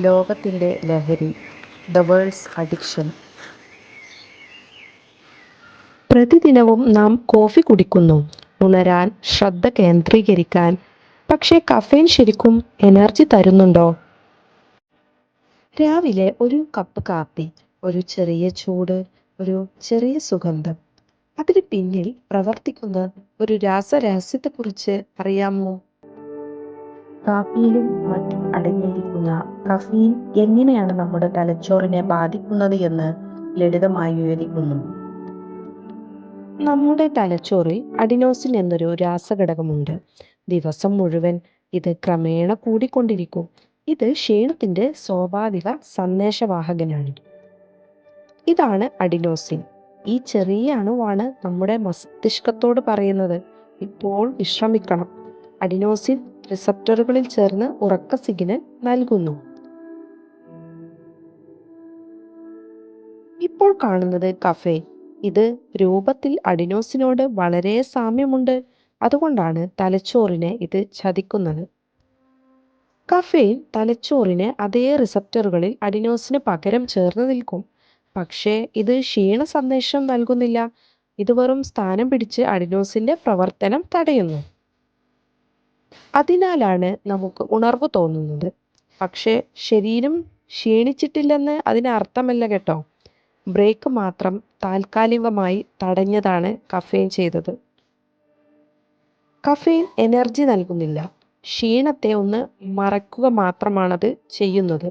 ലോകത്തിൻ്റെ ലഹരി, the world's addiction. പ്രതിദിനവും നാം കോഫി കുടിക്കുന്നു, ഉണരാൻ, ശ്രദ്ധ കേന്ദ്രീകരിക്കാൻ. പക്ഷേ കഫേൻ ശരിക്കും എനർജി തരുന്നുണ്ടോ? രാവിലെ ഒരു കപ്പ് കാപ്പി, ഒരു ചെറിയ ചൂട്, ഒരു ചെറിയ സുഗന്ധം. അതിന് പിന്നിൽ പ്രവർത്തിക്കുന്ന ഒരു രാസരഹസ്യത്തെക്കുറിച്ച് അറിയാമോ? കാപ്പിയിലും മറ്റും അടങ്ങിയിരിക്കുന്ന കഫീൻ എങ്ങനെയാണ് നമ്മുടെ തലച്ചോറിനെ ബാധിക്കുന്നത് എന്ന് ലളിതമായി വിവരിക്കുന്നു. നമ്മുടെ തലച്ചോറിൽ അഡിനോസിൻ എന്നൊരു രാസഘടകമുണ്ട്. ദിവസം മുഴുവൻ ഇത് ക്രമേണ കൂടിക്കൊണ്ടിരിക്കും. ഇത് ക്ഷീണത്തിന്റെ സ്വാഭാവിക സന്ദേശവാഹകനാണ്. ഇതാണ് അഡിനോസിൻ. ഈ ചെറിയ അണുവാണ് നമ്മുടെ മസ്തിഷ്കത്തോട് പറയുന്നത്, ഇപ്പോൾ വിശ്രമിക്കണം. അഡിനോസിൻ റിസപ്റ്ററുകളിൽ ചേർന്ന് ഉറക്ക സിഗ്നൽ നൽകുന്നു. ഇപ്പോൾ കാണുന്നത് കഫേ. ഇത് രൂപത്തിൽ അഡിനോസിനോട് വളരെ സാമ്യമുണ്ട്. അതുകൊണ്ടാണ് തലച്ചോറിനെ ഇത് ചതിക്കുന്നത്. കഫെയിൻ തലച്ചോറിന് അതേ റിസപ്റ്ററുകളിൽ അഡിനോസിന് പകരം ചേർന്ന് നിൽക്കും. പക്ഷേ ഇത് ക്ഷീണ സന്ദേശം നൽകുന്നില്ല. ഇത് വെറും സ്ഥാനം പിടിച്ച് അഡിനോസിന്റെ പ്രവർത്തനം തടയുന്നു. അതിനാലാണ് നമുക്ക് ഉണർവ് തോന്നുന്നത്. പക്ഷേ ശരീരം ക്ഷീണിച്ചിട്ടില്ലെന്ന് അതിന് അർത്ഥമല്ല കേട്ടോ. ബ്രേക്ക് മാത്രം താൽക്കാലികമായി തടഞ്ഞതാണ് കഫെയിൻ ചെയ്തത്. കഫെയിൻ എനർജി നൽകുന്നില്ല, ക്ഷീണത്തെ ഒന്ന് മറയ്ക്കുക മാത്രമാണത് ചെയ്യുന്നത്.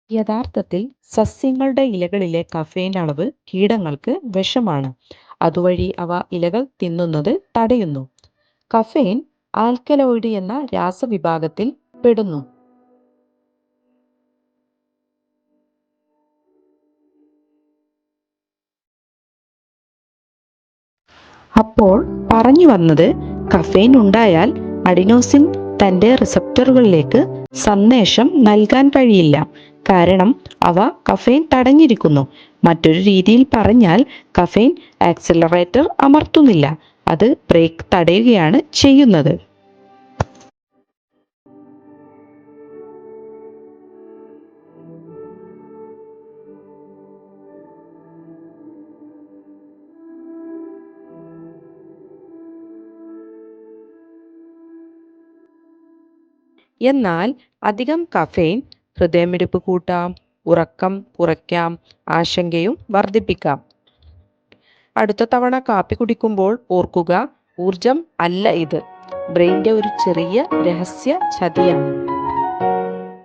യഥാർത്ഥത്തിൽ സസ്യങ്ങളുടെ ഇലകളിലെ കഫെയിൻ അളവ് കീടങ്ങൾക്ക് വിഷമാണ്. അതുവഴി അവ ഇലകൾ തിന്നുന്നത് തടയുന്നു. കഫെയിൻ ആൽക്കലോയിഡ് എന്ന രാസവിഭാഗത്തിൽ പെടുന്നു. അപ്പോൾ പറഞ്ഞു വന്നത്, കഫെയിൻ ഉണ്ടായാൽ അഡിനോസിൻ തൻ്റെ റിസപ്റ്ററുകളിലേക്ക് സന്ദേശം നൽകാൻ കഴിയില്ല. കാരണം അവ കഫെയിൻ തടഞ്ഞിരിക്കുന്നു. മറ്റൊരു രീതിയിൽ പറഞ്ഞാൽ, കഫെയിൻ ആക്സിലറേറ്റർ അമർത്തുന്നില്ല, അത് ബ്രേക്ക് തടയുകയാണ് ചെയ്യുന്നത്. എന്നാൽ അധികം കഫെയിൻ ഹൃദയമിടിപ്പ് കൂട്ടാം, ഉറക്കം കുറയ്ക്കാം, ആശങ്കയും വർദ്ധിപ്പിക്കാം. അടുത്ത തവണ കാപ്പി കുടിക്കുമ്പോൾ ഓർക്കുക, ഊർജം അല്ല ഇത്, ബ്രെയിൻ്റെ ഒരു ചെറിയ രഹസ്യ ചതിയാണ്.